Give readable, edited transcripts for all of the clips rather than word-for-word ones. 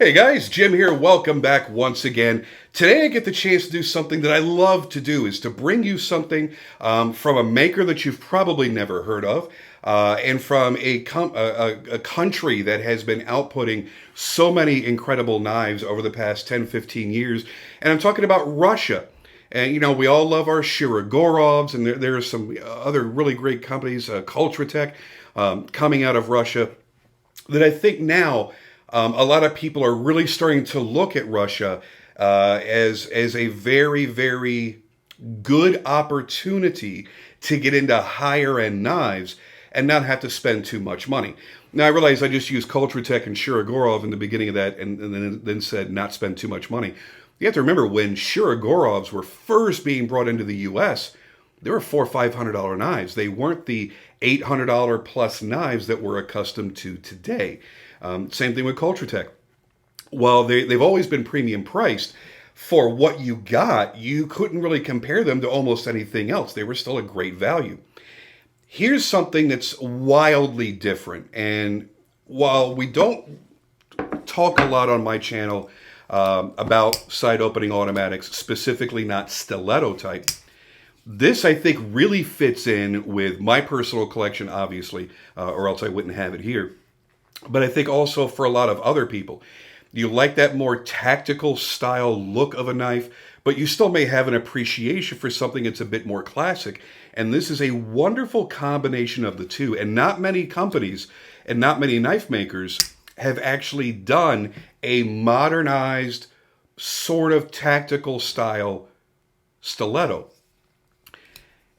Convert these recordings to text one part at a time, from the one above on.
Hey guys, Jim here. Welcome back once again. Today I get the chance to do something that I love to do, is to bring you something from a maker that you've probably never heard of, and from a country that has been outputting so many incredible knives over the past 10, 15 years. And I'm talking about Russia. And, you know, we all love our Shirogorovs, and there are some other really great companies, Kultratech, coming out of Russia, that I think now a lot of people are really starting to look at Russia as a very, very good opportunity to get into higher end knives and not have to spend too much money. Now I realize I just used Kultratech and Shirogorov in the beginning of that, and then said not spend too much money. You have to remember, when Shirogorovs were first being brought into the U.S., they were $400 or $500 knives. They weren't the $800 plus knives that we're accustomed to today. Same thing with Kultratech. While they've always been premium priced, for what you got, you couldn't really compare them to almost anything else. They were still a great value. Here's something that's wildly different. And while we don't talk a lot on my channel about side opening automatics, specifically not stiletto type, this I think really fits in with my personal collection, obviously, or else I wouldn't have it here. But I think also for a lot of other people, you like that more tactical style look of a knife, but you still may have an appreciation for something that's a bit more classic. And this is a wonderful combination of the two. And not many companies and not many knife makers have actually done a modernized sort of tactical style stiletto.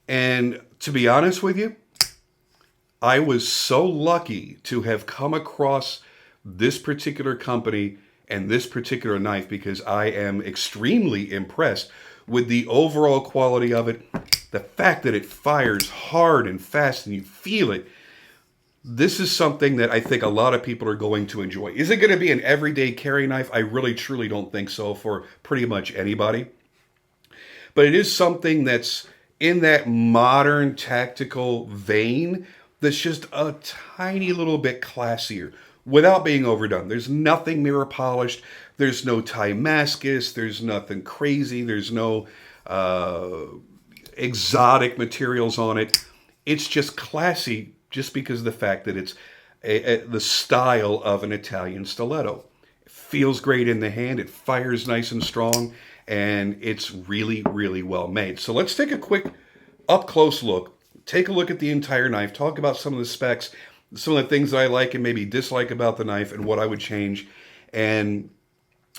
And to be honest with you, I was so lucky to have come across this particular company and this particular knife, because I am extremely impressed with the overall quality of it. The fact that it fires hard and fast and you feel it. This is something that I think a lot of people are going to enjoy. Is it going to be an everyday carry knife? I really truly don't think so for pretty much anybody. But it is something that's in that modern tactical vein that's just a tiny little bit classier without being overdone. There's nothing mirror polished. There's no Timascus. There's nothing crazy. There's no exotic materials on it. It's just classy just because of the fact that it's the style of an Italian stiletto. It feels great in the hand. It fires nice and strong. And it's really, really well made. So let's take a quick up-close look. Take a look at the entire knife. Talk about some of the specs, some of the things that I like and maybe dislike about the knife, and what I would change. And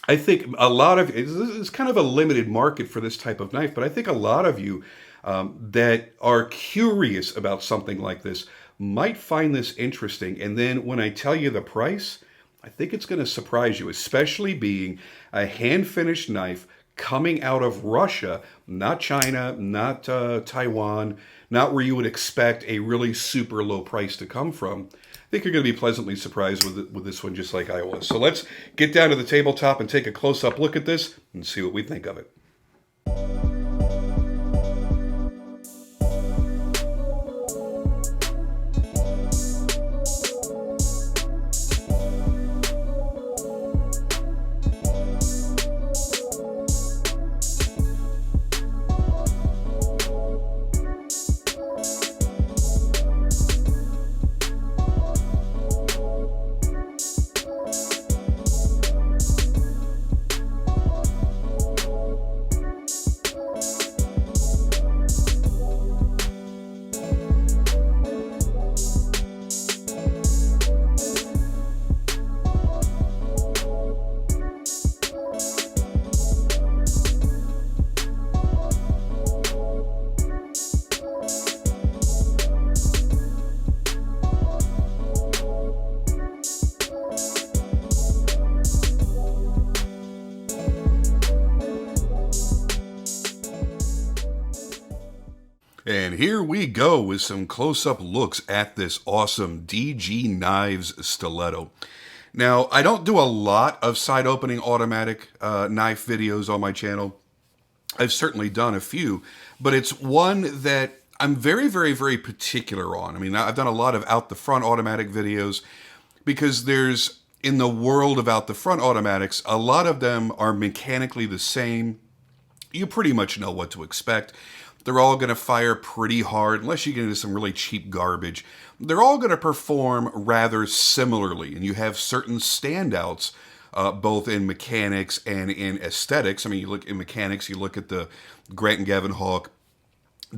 I think a lot of it's kind of a limited market for this type of knife, but I think a lot of you that are curious about something like this might find this interesting. And then when I tell you the price, I think it's going to surprise you, especially being a hand-finished knife coming out of Russia, not China, not Taiwan, not where you would expect a really super low price to come from. I think you're going to be pleasantly surprised with this one, just like I was. So let's get down to the tabletop and take a close-up look at this and see what we think of it. And here we go with some close-up looks at this awesome DG Knives stiletto. Now, I don't do a lot of side-opening automatic knife videos on my channel. I've certainly done a few, but it's one that I'm very, very, very particular on. I mean, I've done a lot of out-the-front automatic videos because there's in the world of out the front automatics, a lot of them are mechanically the same. You pretty much know what to expect. They're all going to fire pretty hard, unless you get into some really cheap garbage. They're all going to perform rather similarly, and you have certain standouts, both in mechanics and in aesthetics. I mean, you look in mechanics, you look at the Grant and Gavin Hawk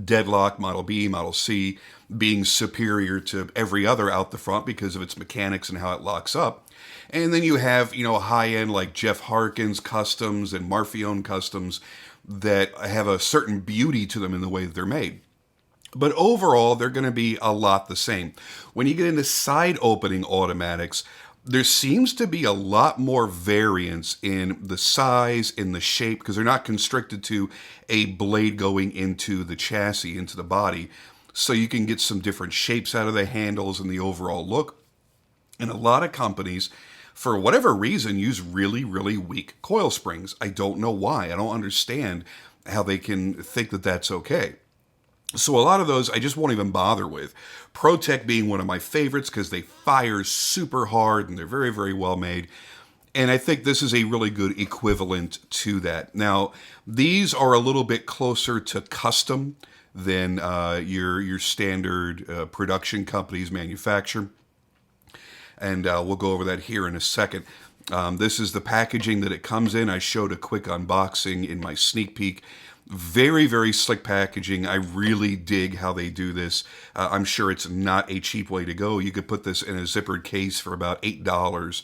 Deadlock Model B, Model C being superior to every other out the front because of its mechanics and how it locks up. And then you have, high-end like Jeff Harkins customs and Marfione customs that have a certain beauty to them in the way that they're made. But overall, they're going to be a lot the same. When you get into side opening automatics, there seems to be a lot more variance in the size, in the shape, because they're not constricted to a blade going into the chassis, into the body. So you can get some different shapes out of the handles and the overall look. And a lot of companies, for whatever reason, use really, really weak coil springs. I don't know why. I don't understand how they can think that that's okay. So a lot of those I just won't even bother with. ProTech being one of my favorites because they fire super hard and they're very, very well made. And I think this is a really good equivalent to that. Now, these are a little bit closer to custom than your standard production companies manufacture. And we'll go over that here in a second. This is the packaging that it comes in. I showed a quick unboxing in my sneak peek. Very, very slick packaging. I really dig how they do this. I'm sure it's not a cheap way to go. You could put this in a zippered case for about $8,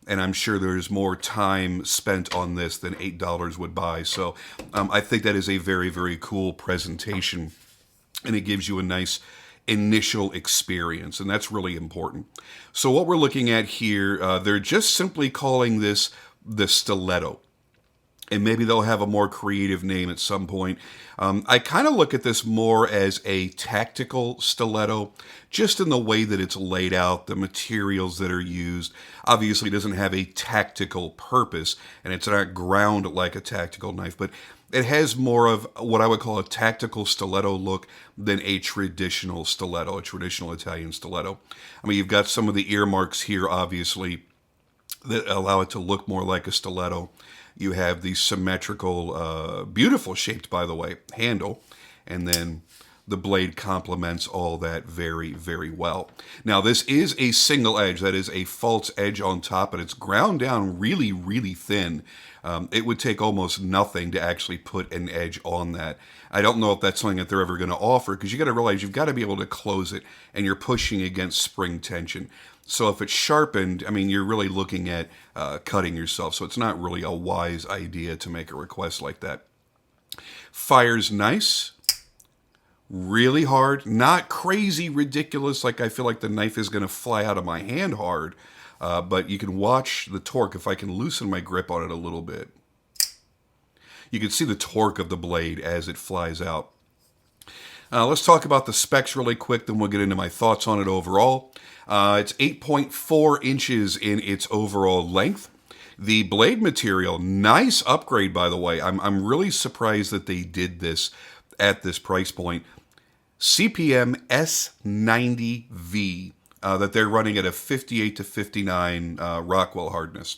and I'm sure there's more time spent on this than $8 would buy. So I think that is a very, very cool presentation, and it gives you a nice initial experience, and that's really important. So what we're looking at here, they're just simply calling this the Stiletto. And maybe they'll have a more creative name at some point. I kind of look at this more as a tactical stiletto, just in the way that it's laid out, the materials that are used. Obviously, it doesn't have a tactical purpose, and it's not ground like a tactical knife, but it has more of what I would call a tactical stiletto look than a traditional stiletto, a traditional Italian stiletto. I mean, you've got some of the earmarks here, obviously, that allow it to look more like a stiletto. You have the symmetrical, beautiful shaped, by the way, handle, and then the blade complements all that very, very well. Now, this is a single edge. That is a false edge on top, and it's ground down really, really thin. It would take almost nothing to actually put an edge on that. I don't know if that's something that they're ever going to offer, because you got to realize you've got to be able to close it, and you're pushing against spring tension. So if it's sharpened, I mean, you're really looking at cutting yourself. So it's not really a wise idea to make a request like that. Fires nice, really hard, not crazy ridiculous, like I feel like the knife is going to fly out of my hand hard. But you can watch the torque if I can loosen my grip on it a little bit. You can see the torque of the blade as it flies out. Let's talk about the specs really quick, then we'll get into my thoughts on it overall. It's 8.4 inches in its overall length. The blade material, nice upgrade, by the way. I'm really surprised that they did this at this price point. CPM S90V, that they're running at a 58 to 59 Rockwell hardness.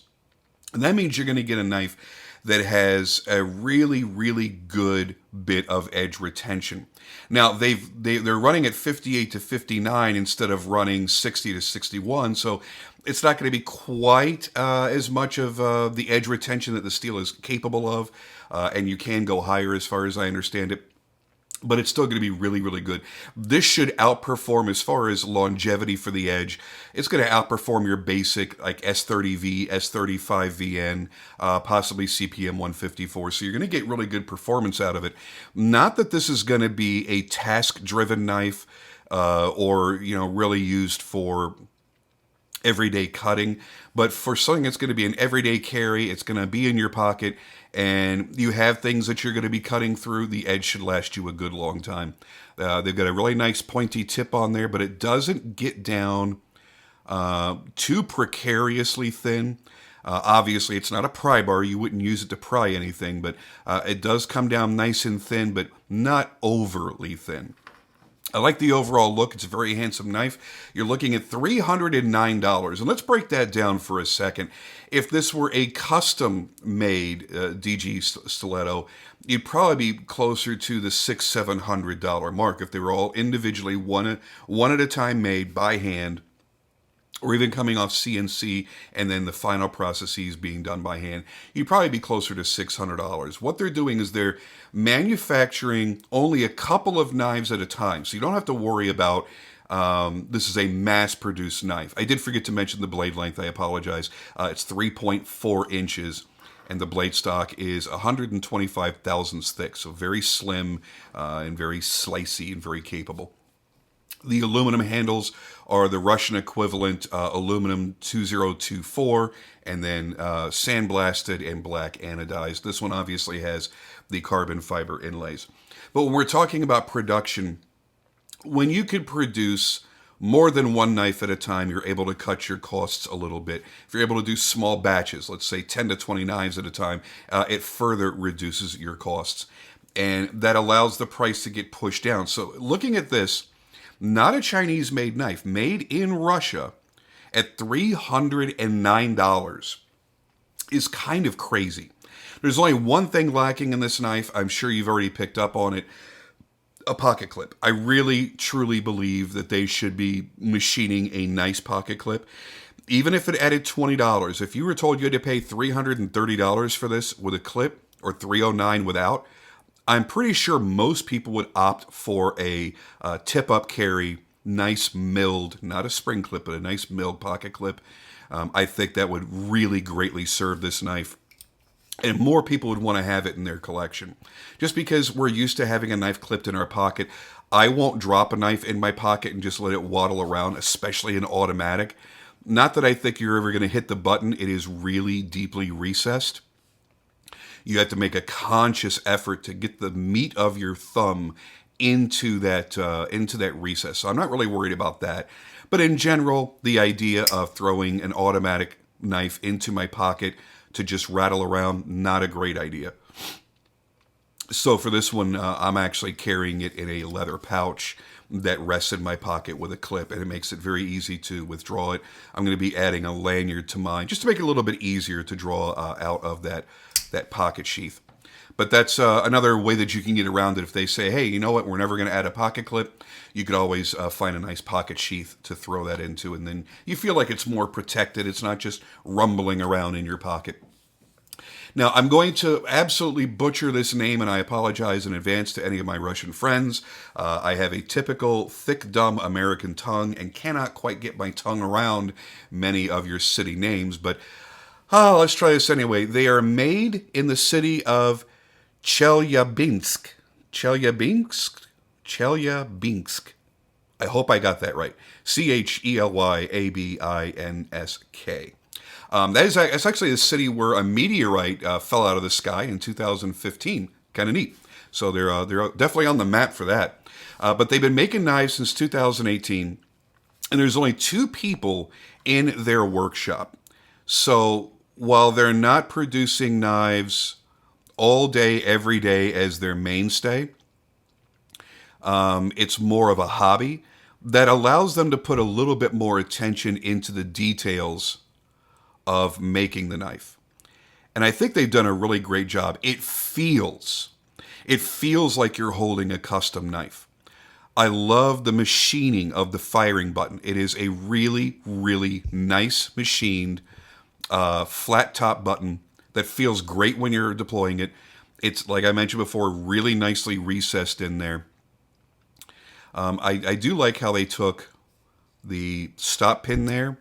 And that means you're going to get a knife that has a really, really good bit of edge retention. Now, they're running at 58 to 59 instead of running 60 to 61, so it's not going to be quite as much of the edge retention that the steel is capable of, and you can go higher as far as I understand it. But it's still going to be really, really good. This should outperform, as far as longevity for the edge, it's going to outperform your basic like S30V, S35VN, possibly CPM 154. So you're going to get really good performance out of it. Not that this is going to be a task-driven knife or, really used for everyday cutting, but for something that's going to be an everyday carry, it's going to be in your pocket, and you have things that you're going to be cutting through, the edge should last you a good long time. They've got a really nice pointy tip on there, but it doesn't get down too precariously thin. Obviously, it's not a pry bar. You wouldn't use it to pry anything, but it does come down nice and thin, but not overly thin. I like the overall look. It's a very handsome knife. You're looking at $309. And let's break that down for a second. If this were a custom made DG stiletto, you'd probably be closer to the $600-700 mark if they were all individually one at a time made by hand, or even coming off CNC and then the final processes being done by hand. You'd probably be closer to $600. What they're doing is they're manufacturing only a couple of knives at a time. So you don't have to worry about this is a mass-produced knife. I did forget to mention the blade length. I apologize. It's 3.4 inches. And the blade stock is 125 thousandths thick. So very slim and very slicey and very capable. The aluminum handles are the Russian equivalent aluminum 2024, and then sandblasted and black anodized. This one obviously has the carbon fiber inlays. But when we're talking about production, when you could produce more than one knife at a time, you're able to cut your costs a little bit. If you're able to do small batches, let's say 10 to 20 knives at a time, it further reduces your costs. And that allows the price to get pushed down. So looking at this, not a Chinese-made knife, made in Russia at $309 is kind of crazy. There's only one thing lacking in this knife. I'm sure you've already picked up on it. A pocket clip. I really, truly believe that they should be machining a nice pocket clip. Even if it added $20, if you were told you had to pay $330 for this with a clip, or $309 without, I'm pretty sure most people would opt for a tip-up carry, nice milled, not a spring clip, but a nice milled pocket clip. I think that would really greatly serve this knife. And more people would want to have it in their collection. Just because we're used to having a knife clipped in our pocket, I won't drop a knife in my pocket and just let it waddle around, especially an automatic. Not that I think you're ever going to hit the button. It is really deeply recessed. You have to make a conscious effort to get the meat of your thumb into that recess. So I'm not really worried about that. But in general, the idea of throwing an automatic knife into my pocket to just rattle around, not a great idea. So for this one, I'm actually carrying it in a leather pouch that rests in my pocket with a clip, and it makes it very easy to withdraw it. I'm going to be adding a lanyard to mine just to make it a little bit easier to draw out of that pocket sheath. But that's another way that you can get around it. If they say, hey, you know what, we're never going to add a pocket clip, you could always find a nice pocket sheath to throw that into, and then you feel like it's more protected. It's not just rumbling around in your pocket. Now, I'm going to absolutely butcher this name, and I apologize in advance to any of my Russian friends. I have a typical thick, dumb American tongue and cannot quite get my tongue around many of your city names, but let's try this anyway. They are made in the city of Chelyabinsk. Chelyabinsk? Chelyabinsk. I hope I got that right. Chelyabinsk. That's actually the city where a meteorite fell out of the sky in 2015. Kind of neat. So they're definitely on the map for that. But they've been making knives since 2018, and there's only 2 people in their workshop. So while they're not producing knives all day, every day as their mainstay, it's more of a hobby that allows them to put a little bit more attention into the details of making the knife. And I think they've done a really great job. It feels like you're holding a custom knife. I love the machining of the firing button. It is a really, really nice machined flat top button that feels great when you're deploying it. It's, like I mentioned before, really nicely recessed in there. I do like how they took the stop pin there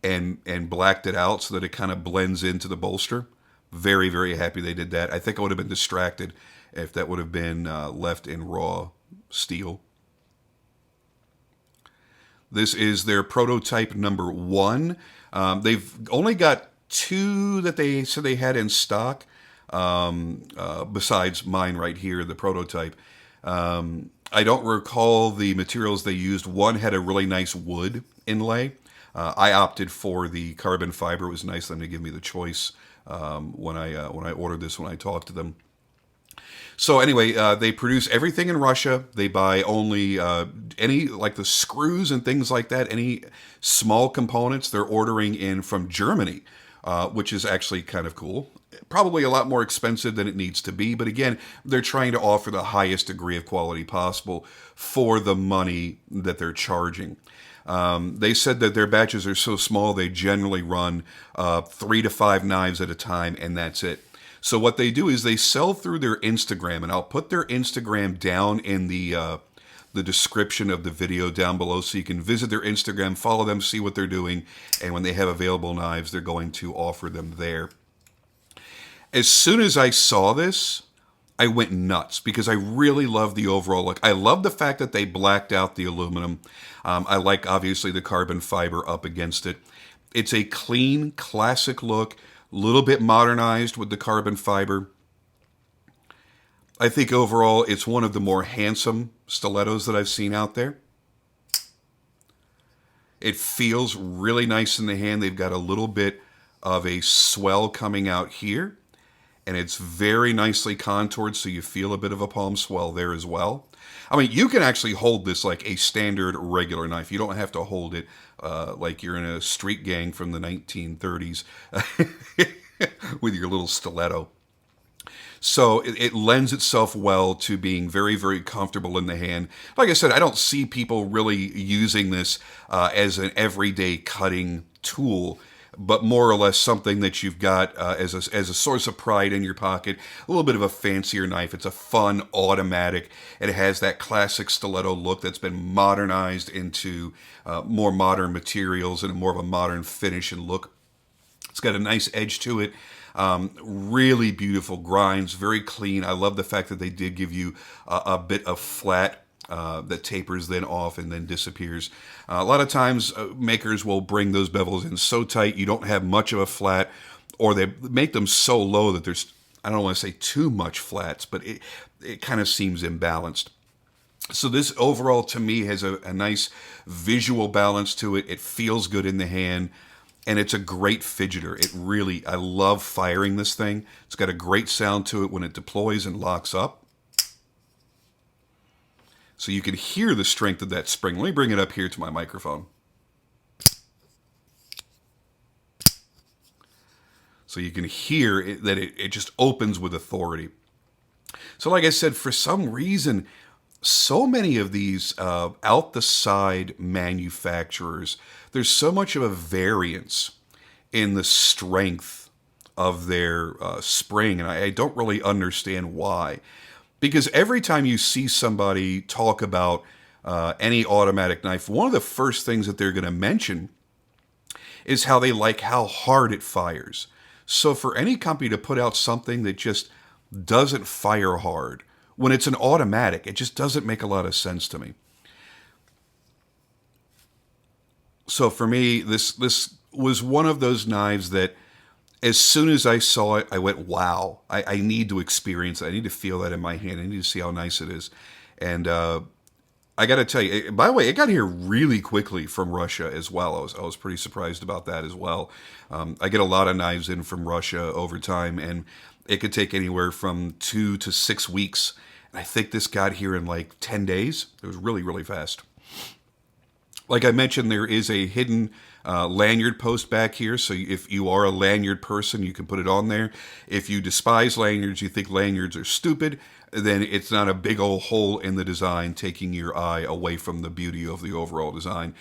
and blacked it out so that it kind of blends into the bolster. Very, very happy they did that. I think I would have been distracted if that would have been left in raw steel. This is their prototype number 1. They've only got 2 that they said they had in stock, besides mine right here, the prototype. I don't recall the materials they used. One had a really nice wood inlay. I opted for the carbon fiber. It was nice of them to give me the choice when I ordered this, when I talked to them. So anyway, they produce everything in Russia. They buy only any like the screws and things like that. Any small components they're ordering in from Germany, which is actually kind of cool. Probably a lot more expensive than it needs to be, but again, they're trying to offer the highest degree of quality possible for the money that they're charging. They said that their batches are so small they generally run 3 to 5 knives at a time, and that's it. So what they do is they sell through their Instagram, and I'll put their Instagram down in the description of the video down below, so you can visit their Instagram, follow them, see what they're doing, and when they have available knives, they're going to offer them there. As soon as I saw this, I went nuts because I really love the overall look. I love the fact that they blacked out the aluminum. I like, obviously, the carbon fiber up against it. It's a clean, classic look, a little bit modernized with the carbon fiber. I think overall it's one of the more handsome stilettos that I've seen out there. It feels really nice in the hand. They've got a little bit of a swell coming out here, and it's very nicely contoured, so you feel a bit of a palm swell there as well. I mean, you can actually hold this like a standard regular knife. You don't have to hold it like you're in a street gang from the 1930s with your little stiletto. So it lends itself well to being very, very comfortable in the hand. Like I said, I don't see people really using this as an everyday cutting tool, but more or less something that you've got as a source of pride in your pocket. A little bit of a fancier knife. It's a fun automatic. It has that classic stiletto look that's been modernized into more modern materials and more of a modern finish and look. It's got a nice edge to it. Really beautiful grinds, very clean. I love the fact that they did give you a bit of flat that tapers then off and then disappears. A lot of times makers will bring those bevels in so tight you don't have much of a flat, or they make them so low that there's, I don't want to say too much flats, but it kind of seems imbalanced. So this overall to me has a nice visual balance to it. It feels good in the hand. And it's a great fidgeter. It really, I love firing this thing. It's got a great sound to it when it deploys and locks up. So you can hear the strength of that spring. Let me bring it up here to my microphone. So you can hear that it just opens with authority. So like I said, for some reason, so many of these out the side manufacturers, there's so much of a variance in the strength of their spring, and I don't really understand why. Because every time you see somebody talk about any automatic knife, one of the first things that they're going to mention is how they like how hard it fires. So for any company to put out something that just doesn't fire hard, when it's an automatic, it just doesn't make a lot of sense to me. So for me, this was one of those knives that as soon as I saw it, I went, wow, I need to experience it. I need to feel that in my hand. I need to see how nice it is. And I got to tell you, by the way, it got here really quickly from Russia as well. I was pretty surprised about that as well. I get a lot of knives in from Russia over time, and it could take anywhere from 2 to 6 weeks. And I think this got here in like 10 days. It was really, really fast. Like I mentioned, there is a hidden lanyard post back here. So if you are a lanyard person, you can put it on there. If you despise lanyards, you think lanyards are stupid, then it's not a big old hole in the design taking your eye away from the beauty of the overall design.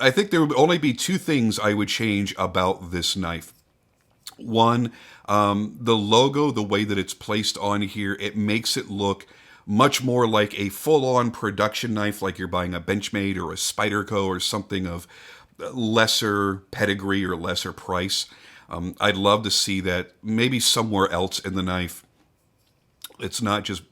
I think there would only be 2 things I would change about this knife. One, the logo, the way that it's placed on here, it makes it look much more like a full-on production knife, like you're buying a Benchmade or a Spyderco or something of lesser pedigree or lesser price. I'd love to see that maybe somewhere else in the knife. It's not just,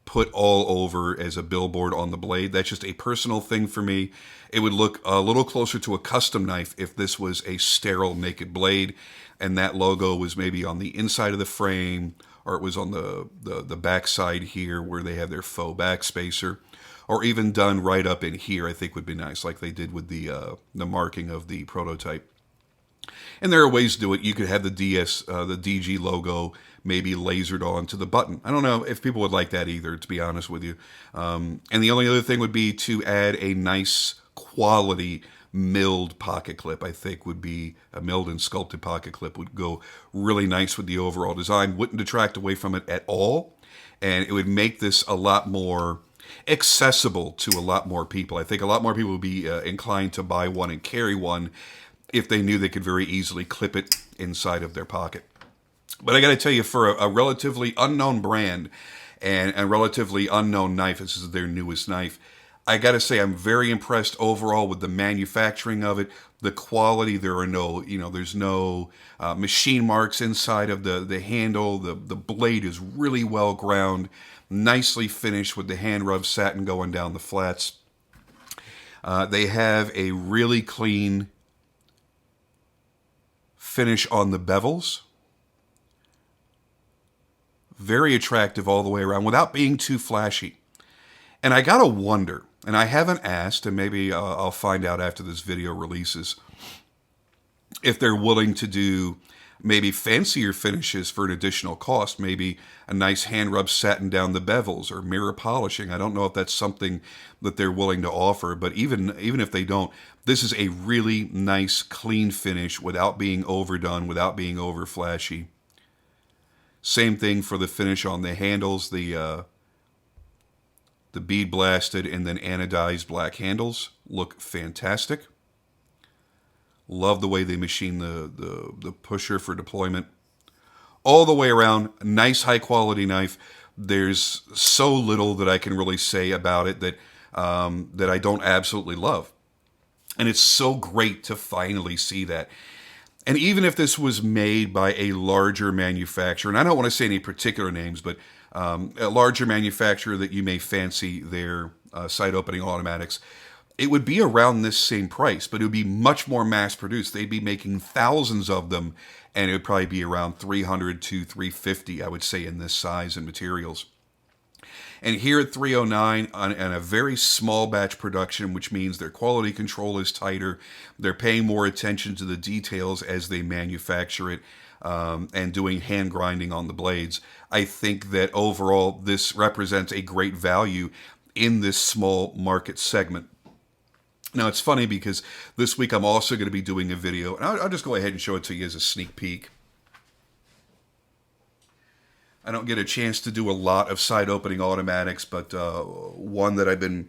put all over as a billboard on the blade. That's just a personal thing for me. It would look a little closer to a custom knife if this was a sterile naked blade and that logo was maybe on the inside of the frame, or it was on the back side here where they have their faux back spacer, or even done right up in here, I think would be nice, like they did with the marking of the prototype. And there are ways to do it. You could have the the DG logo maybe lasered onto the button. I don't know if people would like that either, to be honest with you. And the only other thing would be to add a nice quality milled pocket clip. I think would be a milled and sculpted pocket clip would go really nice with the overall design. Wouldn't detract away from it at all. And it would make this a lot more accessible to a lot more people. I think a lot more people would be inclined to buy one and carry one if they knew they could very easily clip it inside of their pocket. But I got to tell you, for a relatively unknown brand and a relatively unknown knife, this is their newest knife, I got to say I'm very impressed overall with the manufacturing of it, the quality. There are no, there's no machine marks inside of the handle. The blade is really well ground, nicely finished with the hand rub satin going down the flats. They have a really clean finish on the bevels. Very attractive all the way around without being too flashy. And I gotta wonder, and I haven't asked, and maybe I'll find out after this video releases, if they're willing to do maybe fancier finishes for an additional cost, maybe a nice hand rub satin down the bevels or mirror polishing. I don't know if that's something that they're willing to offer, but even if they don't, this is a really nice, clean finish without being overdone, without being over flashy. Same thing for the finish on the handles, the bead blasted and then anodized black handles look fantastic. Love the way they machine the pusher for deployment. All the way around, nice high quality knife. There's so little that I can really say about it that I don't absolutely love. And it's so great to finally see that. And even if this was made by a larger manufacturer, and I don't want to say any particular names, but a larger manufacturer that you may fancy their side opening automatics, it would be around this same price, but it would be much more mass produced. They'd be making thousands of them, and it would probably be around $300 to $350, I would say, in this size and materials. And here at 309, on a very small batch production, which means their quality control is tighter, they're paying more attention to the details as they manufacture it, and doing hand grinding on the blades. I think that overall this represents a great value in this small market segment. Now, it's funny because this week I'm also going to be doing a video, and I'll just go ahead and show it to you as a sneak peek. I don't get a chance to do a lot of side opening automatics, but one that I've been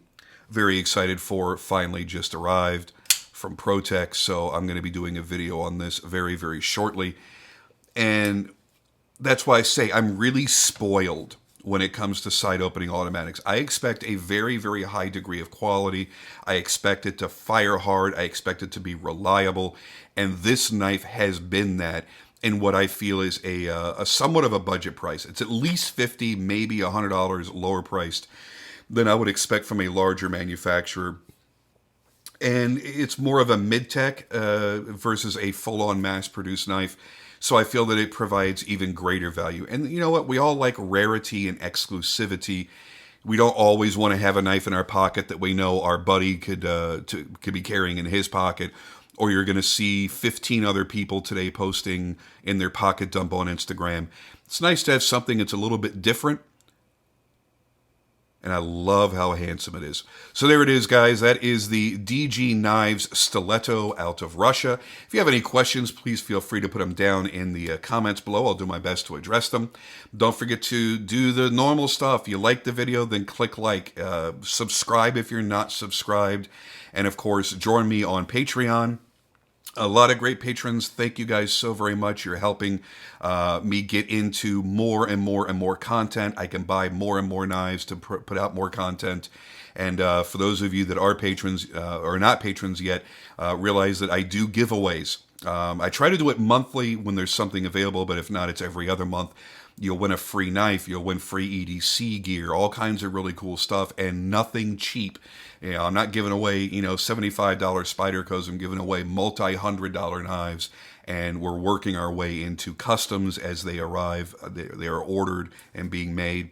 very excited for finally just arrived from ProTech, so I'm going to be doing a video on this very, very shortly. And that's why I say I'm really spoiled when it comes to side opening automatics. I expect a very, very high degree of quality. I expect it to fire hard. I expect it to be reliable. And this knife has been that in what I feel is a somewhat of a budget price. It's at least $50, maybe $100 lower priced than I would expect from a larger manufacturer. And it's more of a mid-tech versus a full-on mass-produced knife. So I feel that it provides even greater value. And you know what? We all like rarity and exclusivity. We don't always want to have a knife in our pocket that we know our buddy could be carrying in his pocket, or you're going to see 15 other people today posting in their pocket dump on Instagram. It's nice to have something that's a little bit different, and I love how handsome it is. So there it is, guys. That is the DG Knives Stiletto out of Russia. If you have any questions, please feel free to put them down in the comments below. I'll do my best to address them. Don't forget to do the normal stuff. If you like the video, then click like. Subscribe if you're not subscribed. And, of course, join me on Patreon. A lot of great patrons. Thank you guys so very much. You're helping me get into more and more and more content. I can buy more and more knives to put out more content. And for those of you that are patrons or not patrons yet, realize that I do giveaways. I try to do it monthly when there's something available, but if not, it's every other month. You'll win a free knife. You'll win free EDC gear, all kinds of really cool stuff, and nothing cheap. You know, I'm not giving away, $75 Spydercos. I'm giving away multi-$100 knives, and we're working our way into customs as they arrive. They are ordered and being made.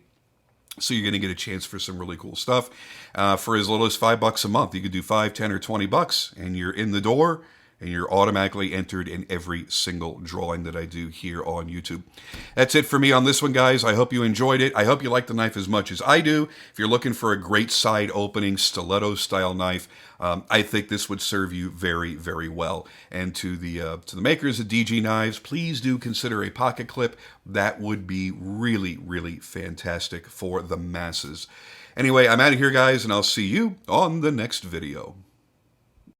So you're going to get a chance for some really cool stuff. For as little as $5 a month, you could do $5, $10, or $20, and you're in the door. and you're automatically entered in every single drawing that I do here on YouTube. That's it for me on this one, guys. I hope you enjoyed it. I hope you like the knife as much as I do. If you're looking for a great side opening stiletto style knife, I think this would serve you very, very well. And to the makers of DG knives, please do consider a pocket clip. That would be really, really fantastic for the masses. Anyway, I'm out of here, guys, and I'll see you on the next video.